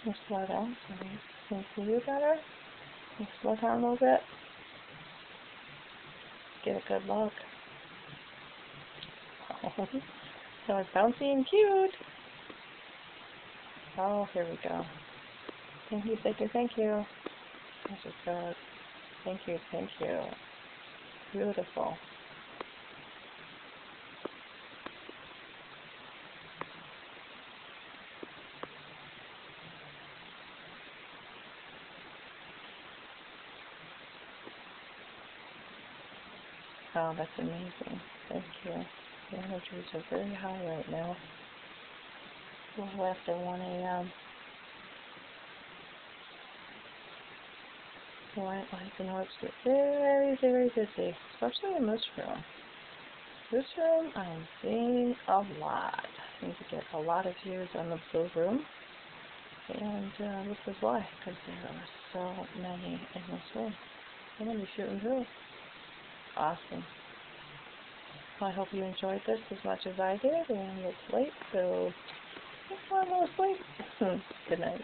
Can you slow down so we can see you better? Can you slow down a little bit? Get a good look. Oh, so it's bouncy and cute. Oh, here we go. Thank you, thank you, thank you. This is good. Thank you, thank you. Beautiful. Oh, that's amazing. Thank you. The energies are very high right now. A little after 1 a.m. White lights and orbs get very, very busy, especially in this room. This room, I'm seeing a lot. I need to get a lot of views on the blue room. And this is why, because there are so many in this room. I'm going to be shooting through. Awesome. Well, I hope you enjoyed this as much as I did, and it's late, so I want to go to sleep. Good night.